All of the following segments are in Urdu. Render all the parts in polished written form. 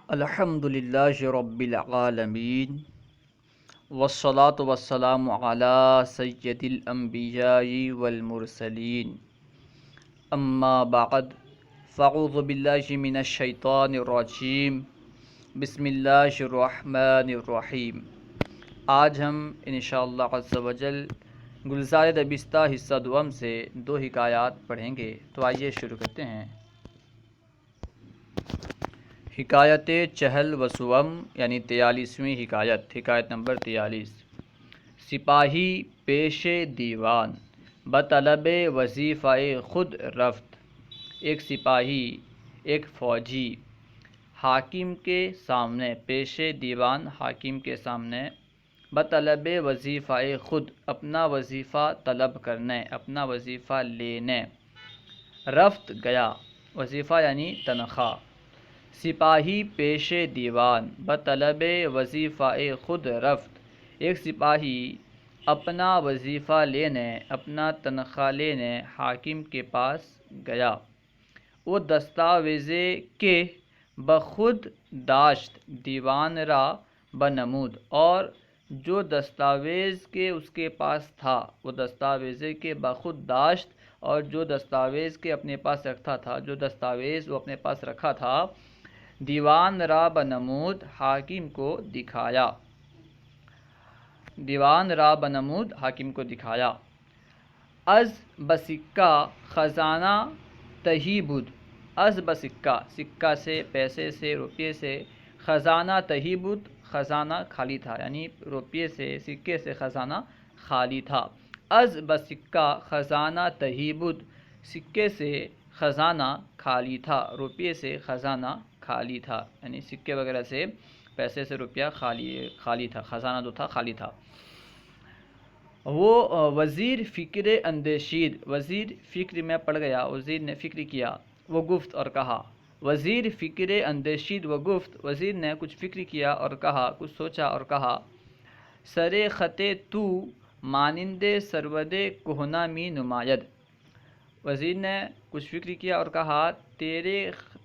الحمد للہ رب العالمین والصلاة والسلام علی سید الانبیاء والمرسلین اما بعد فاعوذ باللہ من الشیطان الرجیم بسم اللہ الرحمن الرحیم۔ آج ہم انشاءاللہ عز و جل گلزار دبستہ حصہ دوم سے 2 حکایات پڑھیں گے، تو آئیے شروع کرتے ہیں۔ حکایت چہل و سوم یعنی 43ویں حکایت نمبر 43۔ سپاہی پیش دیوان بطلب وظیفہ خود رفت۔ ایک سپاہی، ایک فوجی حاکم کے سامنے، پیش دیوان حاکم کے سامنے، بطلب وظیفہ خود اپنا وظیفہ طلب کرنے، اپنا وظیفہ لینے، رفت گیا، وظیفہ یعنی تنخواہ۔ سپاہی پیش دیوان بطلب وظیفہ خود رفت۔ ایک سپاہی اپنا وظیفہ لینے، اپنا تنخواہ لینے حاکم کے پاس گیا۔ وہ دستاویز کے بخود داشت دیوان را بنمود، اور جو دستاویز کے اس کے پاس تھا، وہ دستاویز کے بخود داشت اور جو دستاویز کے اپنے پاس رکھتا تھا، جو دستاویز وہ اپنے پاس رکھا تھا، دیوان را بنمود حاکم کو دکھایا، دیوان را بنمود حاکم کو دکھایا۔ از بسکہ خزانہ تہی بود، از بسکہ سکہ سے، پیسے سے، روپیے سے، خزانہ تہی بود خزانہ خالی تھا، یعنی روپیے سے، سکے سے خزانہ خالی تھا۔ از بسکہ خزانہ تہی بود، سکے سے خزانہ خالی تھا، روپیے سے خزانہ خالی تھا، یعنی سکے وغیرہ سے، پیسے سے روپیہ خالی تھا، خزانہ جو تھا خالی تھا۔ وہ وزیر فکر اندیشید، وزیر فکر میں پڑ گیا، وزیر نے فکر کیا، وہ گفت اور کہا۔ وزیر فکر اندیشید و گفت، وزیر نے کچھ فکر کیا اور کہا، کچھ سوچا اور کہا۔ سر خط تو مانند سرود کہنا می نماید، وزیر نے کچھ فکر کیا اور کہا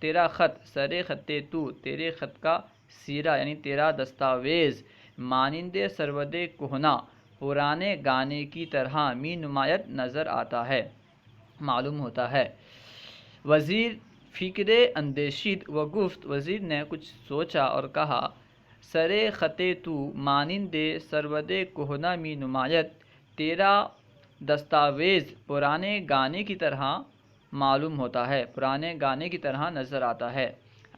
تیرا خط، سر خط تو، تیرے خط کا سیرہ یعنی تیرا دستاویز، مانند سرود کہنا پرانے گانے کی طرح، می نمایت نظر آتا ہے، معلوم ہوتا ہے۔ وزیر فکر اندیشید و گفت، وزیر نے کچھ سوچا اور کہا۔ سر خط تو مانند سرود کہنا می نمایت، تیرا دستاویز پرانے گانے کی طرح معلوم ہوتا ہے، پرانے گانے کی طرح نظر آتا ہے۔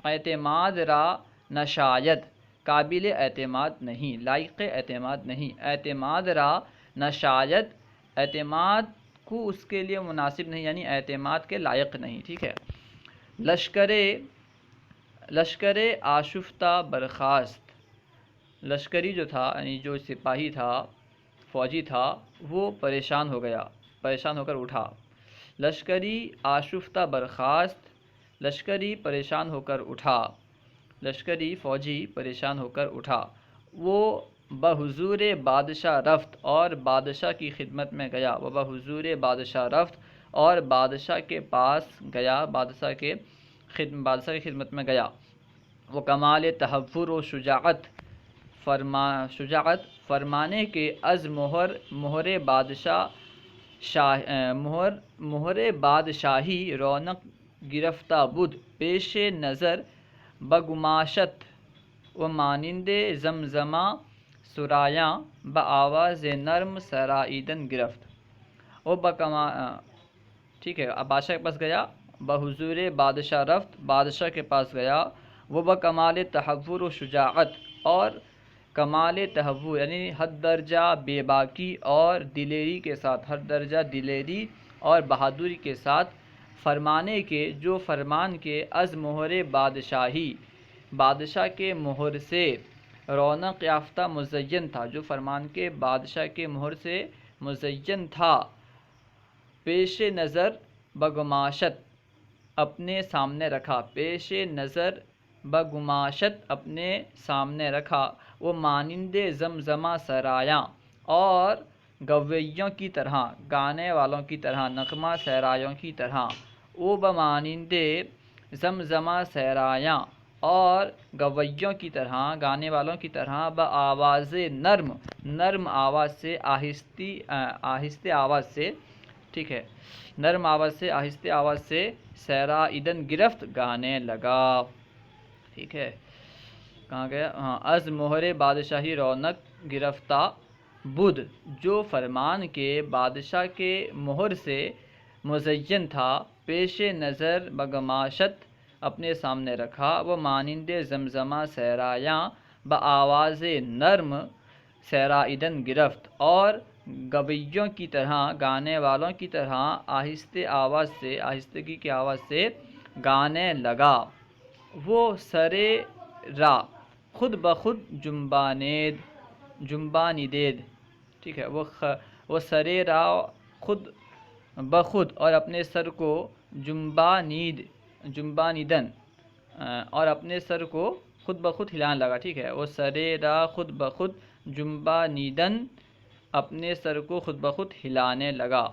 اعتماد را نشاید، قابل اعتماد نہیں، لائق اعتماد نہیں۔ اعتماد را نشاید، اعتماد کو اس کے لیے مناسب نہیں، یعنی اعتماد کے لائق نہیں، ٹھیک ہے۔ لشکر آشفتہ برخاست، لشکری جو تھا یعنی جو سپاہی تھا، فوجی تھا، وہ پریشان ہو گیا، پریشان ہو کر اٹھا۔ لشکری آشفتہ برخاست، لشکری پریشان ہو کر اٹھا، لشکری فوجی پریشان ہو کر اٹھا۔ وہ بحضور بادشاہ رفت، اور بادشاہ کی خدمت میں گیا، وہ بحضور بادشاہ رفت اور بادشاہ کے پاس گیا، بادشاہ کی خدمت میں گیا۔ وہ کمال تحور و شجاعت فرمانے کے از مہر بادشاہی رونق گرفتہ بود، پیش نظر بگماشت و مانند زمزمہ سرایاں بآواز نرم سرائیدن گرفت۔ وہ ٹھیک ہے، اب بادشاہ کے پاس گیا، بحضور بادشاہ رفت، بادشاہ کے پاس گیا، وہ بکمال تحور و شجاعت، اور کمال تحور یعنی حد درجہ بے باکی اور دلیری کے ساتھ، حد درجہ دلیری اور بہادری کے ساتھ، فرمانے کے جو فرمان کے از مہر بادشاہی، بادشاہ کے مہر سے، رونق یافتہ مزین تھا، جو فرمان کے بادشاہ کے مہر سے مزین تھا، پیش نظر بگماشت اپنے سامنے رکھا، پیش نظر بگماشت اپنے سامنے رکھا، وہ مانند زمزمہ سرایاں، اور گویوں کی طرح، گانے والوں کی طرح، نغمہ سرایوں کی طرح، وہ بمانند زمزمہ سرایاں، اور گویوں کی طرح گانے والوں کی طرح بآواز نرم آواز سے آہستہ آواز سے، ٹھیک ہے، نرم آواز سے آہستہ آواز سے سیرائدن گرفت گانے لگا، ٹھیک ہے، کہاں گیا، ہاں، از مہر بادشاہی رونق گرفتہ بدھ، جو فرمان کے بادشاہ کے مہر سے مزین تھا، پیش نظر بگماشت اپنے سامنے رکھا، وہ مانند زمزمہ سیرایاں بآواز نرم سیرائدن گرفت، اور گویوں کی طرح گانے والوں کی طرح آہستگی کی آواز سے گانے لگا، وہ سرے را خود بخود جنبانیدید، ٹھیک ہے، وہ سرے را خود بخود اور اپنے سر کو جنبانیدن اور اپنے سر کو خود بخود ہلانے لگا، ٹھیک ہے، وہ سرے را خود بخود جنبانیدن اپنے سر کو خود بخود ہلانے لگا،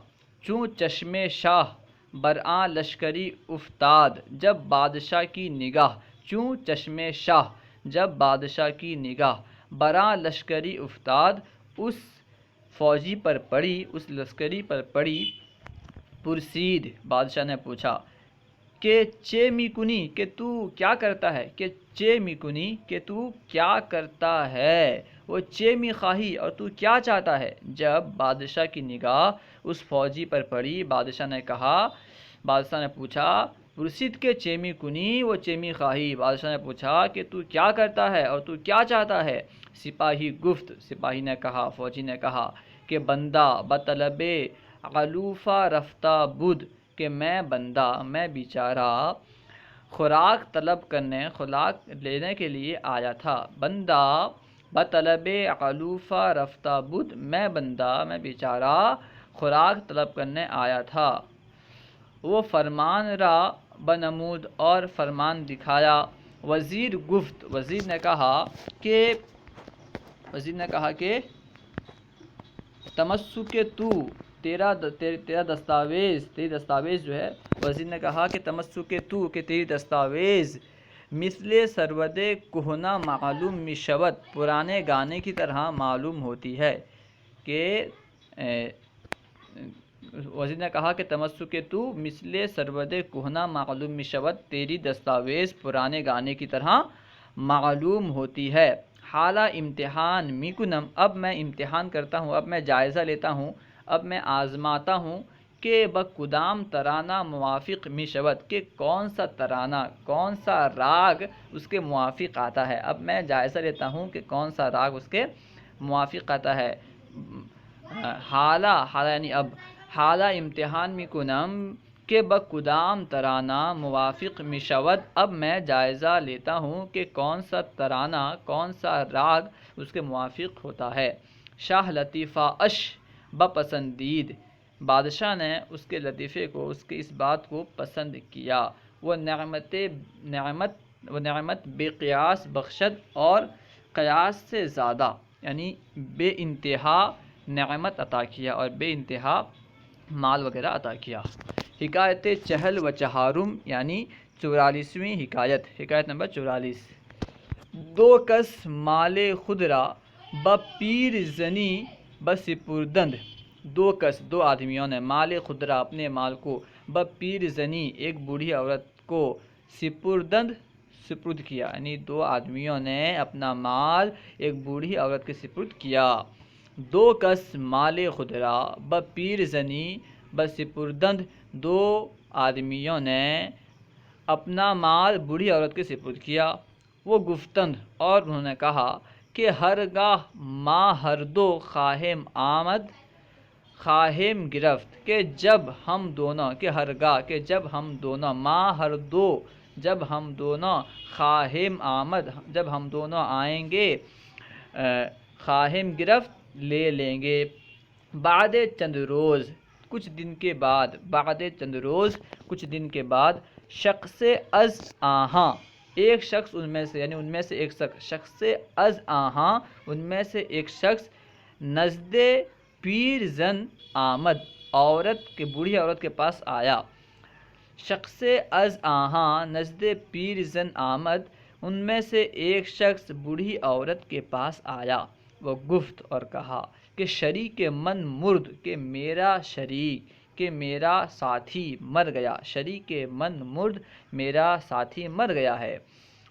چوں چشم شاہ برآں لشکری افتاد، جب بادشاہ کی نگاہ، چوں چشم شاہ جب بادشاہ کی نگاہ، برآں لشکری افتاد، اس فوجی پر پڑی، اس لشکری پر پڑی، پرسید بادشاہ نے پوچھا کہ چے می کنی، کہ تو کیا کرتا ہے، کہ چے می کنی، کہ تو کیا کرتا ہے، وہ چے می خواہی، اور تو کیا چاہتا ہے، جب بادشاہ کی نگاہ اس فوجی پر پڑی، بادشاہ نے پوچھا پرسید کے چیمی کنی، وہ چیمی خواہی، بادشاہ نے پوچھا کہ تو کیا کرتا ہے اور تو کیا چاہتا ہے، سپاہی نے کہا، فوجی نے کہا کہ بندہ بطلب علوفہ رفتہ بدھ، کہ میں بیچارہ خوراک لینے کے لیے آیا تھا، بندہ بطلب علوفہ رفتہ بدھ، میں بیچارہ خوراک طلب کرنے آیا تھا، وہ فرمان را بنمود اور فرمان دکھایا، وزیر نے کہا کہ تمسک تو، تیرا دستاویز جو ہے، وزیر نے کہا کہ تمسک تو، کہ تیری دستاویز مثل سرود کہنا معلوم می شود، پرانے گانے کی طرح معلوم ہوتی ہے، کہ وزیر نے کہا کہ تمسک تو مثل سرود کہنا معلوم می شود، تیری دستاویز پرانے گانے کی طرح معلوم ہوتی ہے، حالہ امتحان می کنم، اب میں امتحان کرتا ہوں، اب میں جائزہ لیتا ہوں، اب میں آزماتا ہوں کہ بکدام ترانہ موافق می شود، کہ کون سا ترانہ، کون سا راگ اس کے موافق آتا ہے، اب میں جائزہ لیتا ہوں کہ کون سا راگ اس کے موافق آتا ہے، حالہ یعنی اب، حالہ امتحان می کنم کہ بکدام ترانہ موافق می شود، اب میں جائزہ لیتا ہوں کہ کون سا ترانہ، کون سا راگ اس کے موافق ہوتا ہے، شاہ لطیفہ اش بپسندید، بادشاہ نے اس کے لطیفے کو، اس کی اس بات کو پسند کیا، وہ نعمت بے قیاس بخشد، اور قیاس سے زیادہ یعنی بے انتہا نعمت عطا کیا، اور بے انتہا مال وغیرہ عطا کیا۔ حکایت چہل و چہارم یعنی 44ویں حکایت نمبر 44، دو کس مال خود را بپیر زنی بسپردند، دو آدمیوں نے مال خود را اپنے مال کو، بپیر زنی ایک بوڑھی عورت کو، سپرد کیا، یعنی دو آدمیوں نے اپنا مال ایک بوڑھی عورت کے سپرد کیا، دو کس مال خود را بپیر زنی بسپردند، دو آدمیوں نے اپنا مال بوڑھی عورت کے سپرد کیا، وہ گفتند اور انہوں نے کہا کہ ہرگاہ ما ہر دو خواہم آمد خواہم گرفت، کہ جب ہم دونوں، کہ ہرگاہ، کہ جب ہم دونوں، ما ہر دو جب ہم دونوں، خواہم آمد جب ہم دونوں آئیں گے، خواہم گرفت لے لیں گے، بعد چند روز کچھ دن کے بعد، شخص از آہاں ایک شخص ان میں سے، یعنی ان میں سے ایک شخص از آہاں ان میں سے ایک شخص، نزد پیر زن آمد بوڑھی عورت کے پاس آیا، شخص از آہاں نزد پیر زن آمد، ان میں سے ایک شخص بوڑھی عورت کے پاس آیا، وہ گفت اور کہا کہ شریک من مرد، کہ میرا ساتھی مر گیا، شریک من مرد میرا ساتھی مر گیا ہے۔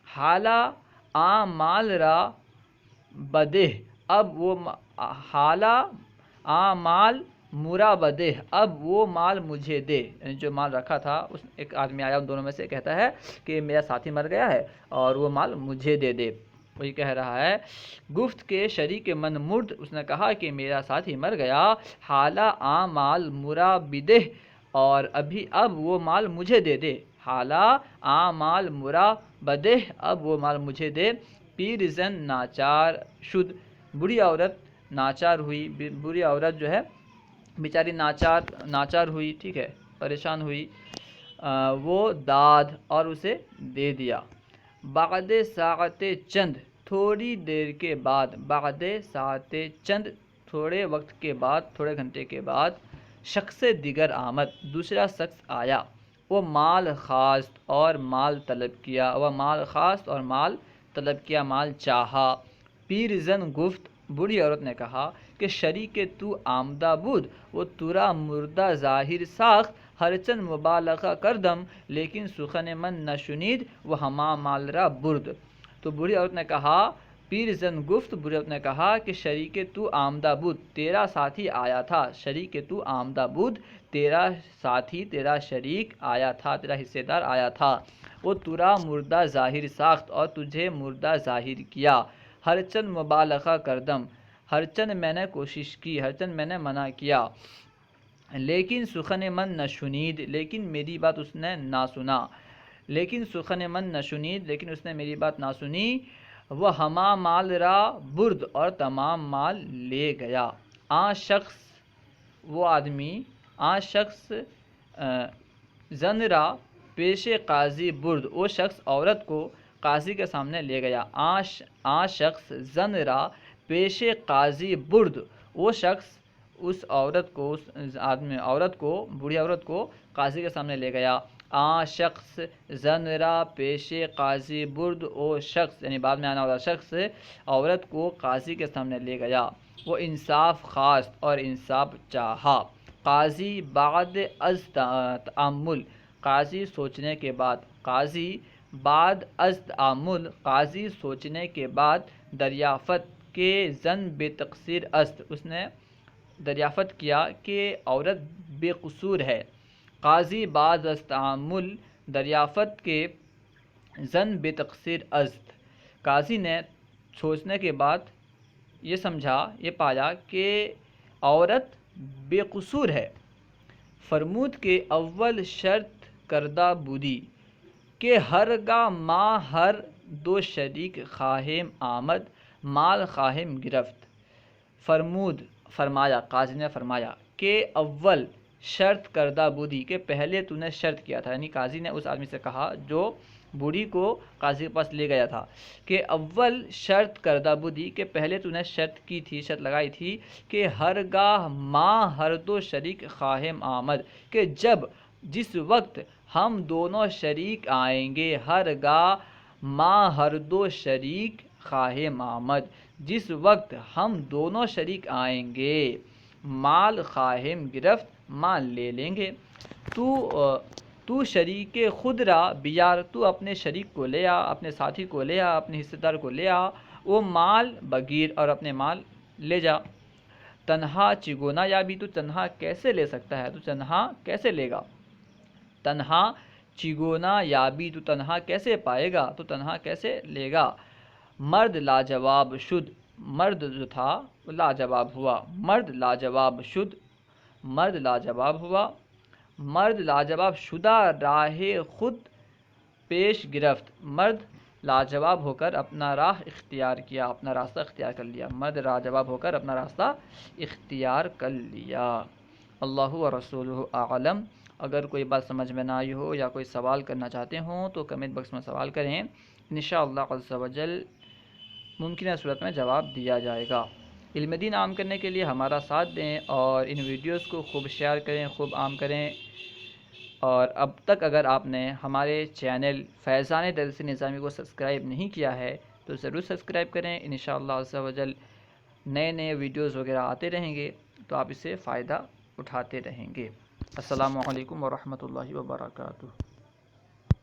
حالہ مال را بدہ، حالہ مال مرا بدہ، اب وہ مال مجھے دے، یعنی جو مال رکھا تھا ایک آدمی آیا ان دونوں میں سے، کہتا ہے کہ میرا ساتھی مر گیا ہے اور وہ مال مجھے دے دے۔ وہی کہہ رہا ہے، گفت کے شریک من مرد، اس نے کہا کہ میرا ساتھی مر گیا، حالہ مال مرا بدہ، اور اب وہ مال مجھے دے دے، حالہ مال مرا بدہ، اب وہ مال مجھے دے۔ پیر زن ناچار شد، بری عورت ناچار ہوئی، بری عورت جو ہے بیچاری ناچار ہوئی، ٹھیک ہے، پریشان ہوئی، وہ داد اور اسے دے دیا۔ بعد ساعت چند، تھوڑی دیر کے بعد، بعد ساعت چند، تھوڑے وقت کے بعد، تھوڑے گھنٹے کے بعد، شخص دیگر آمد، دوسرا شخص آیا، وہ مال خواست اور مال طلب کیا، مال چاہا۔ پیر زن گفت، بوڑھی عورت نے کہا کہ شریک تو آمدہ بود، وہ تورا مردہ ظاہر ساخت، ہرچند مبالغہ کردم لیکن سخن من نشنید، وہ ہما مال را برد۔ تو بوڑھی عورت نے کہا، پیر زن گفت، بوڑھی عورت نے کہا کہ شریک تو آمدہ بود، تیرا ساتھی آیا تھا، شریک تو آمدہ بود، تیرا ساتھی، تیرا شریک آیا تھا، تیرا حصے دار آیا تھا، وہ تورا مردہ ظاہر ساخت، اور تجھے مردہ ظاہر کیا، ہرچند مبالغہ کردم، ہرچند میں نے کوشش کی، ہرچند میں نے منع کیا، لیکن سخن من نشنید، لیکن میری بات اس نے نہ سنا، لیکن سخن من نشنید، لیکن اس نے میری بات نہ سنی، وہ ہما مال را برد، اور تمام مال لے گیا۔ شخص، وہ آدمی، شخص زن را پیش قاضی برد، وہ شخص عورت کو قاضی کے سامنے لے گیا۔ شخص زن را پیش قاضی برد، وہ شخص اس عورت کو، بوڑھی عورت کو قاضی کے سامنے لے گیا۔ شخص زن را پیش قاضی برد، وہ شخص یعنی بعد میں آنے والا شخص عورت کو قاضی کے سامنے لے گیا، وہ انصاف خواست اور انصاف چاہا۔ قاضی بعد از تأمل، قاضی سوچنے کے بعد، قاضی بعد از تأمل، قاضی سوچنے کے بعد، دریافت کے زن بے تقصیر است، اس نے دریافت کیا کہ عورت بے قصور ہے۔ قاضی بعد از تأمل، دریافت کے زن بے تقصیر است، قاضی نے سوچنے کے بعد یہ سمجھا، یہ پایا کہ عورت بے قصور ہے۔ فرمود کہ اول شرط کردہ بودی، کہ ہرگاہ ما ہر دو شریک خواہم آمد، مال خواہم گرفت۔ فرمود، فرمایا، قاضی نے فرمایا کہ اول شرط کردہ بودی، کہ پہلے تو نے شرط کیا تھا، یعنی قاضی نے اس آدمی سے کہا جو بوڑھی کو قاضی کے پاس لے گیا تھا، کہ اول شرط کردہ بودی، کہ پہلے تو نے شرط کی تھی، شرط لگائی تھی کہ ہرگاہ ما ہر دو شریک خواہم آمد، کہ جس وقت ہم دونوں شریک آئیں گے، ہرگاہ ما ہر دو شریک خواہم آمد، جس وقت ہم دونوں شریک آئیں گے، مال خواہم گرفت، مال لے لیں گے۔ تو شریک خود را بیار، تو اپنے شریک کو لے آ، اپنے ساتھی کو لے آ، اپنے حصے دار کو لے آ، وہ مال بگیر، اور اپنے مال لے جا۔ تنہا چگونا یابی، تو تنہا کیسے لے سکتا ہے، تو تنہا کیسے لے گا؟ تنہا چگونا یابی، تو تنہا کیسے پائے گا، تو تنہا کیسے لے گا؟ مرد لاجواب شد، مرد جو تھا وہ لاجواب ہوا، مرد لاجواب شد، مرد لاجواب ہوا، مرد لاجواب شدہ راہ خود پیش گرفت، مرد لاجواب ہو کر اپنا راہ اختیار کیا، اپنا راستہ اختیار کر لیا، مرد لاجواب ہو کر اپنا راستہ اختیار کر لیا۔ اللہ و رسولہ اعلم۔ اگر کوئی بات سمجھ میں نہ آئی ہو یا کوئی سوال کرنا چاہتے ہوں تو کمنٹ باکس میں سوال کریں، انشاءاللہ عز و جل ممکنہ صورت میں جواب دیا جائے گا۔ علم دین عام کرنے کے لیے ہمارا ساتھ دیں اور ان ویڈیوز کو خوب شیئر کریں، خوب عام کریں۔ اور اب تک اگر آپ نے ہمارے چینل فیضان درس نظامی کو سبسکرائب نہیں کیا ہے تو ضرور سبسکرائب کریں. انشاءاللہ عز و جل نئے نئے ویڈیوز وغیرہ آتے رہیں گے تو آپ اس سے فائدہ اٹھاتے رہیں گے. السلام علیکم ورحمۃ اللہ وبرکاتہ.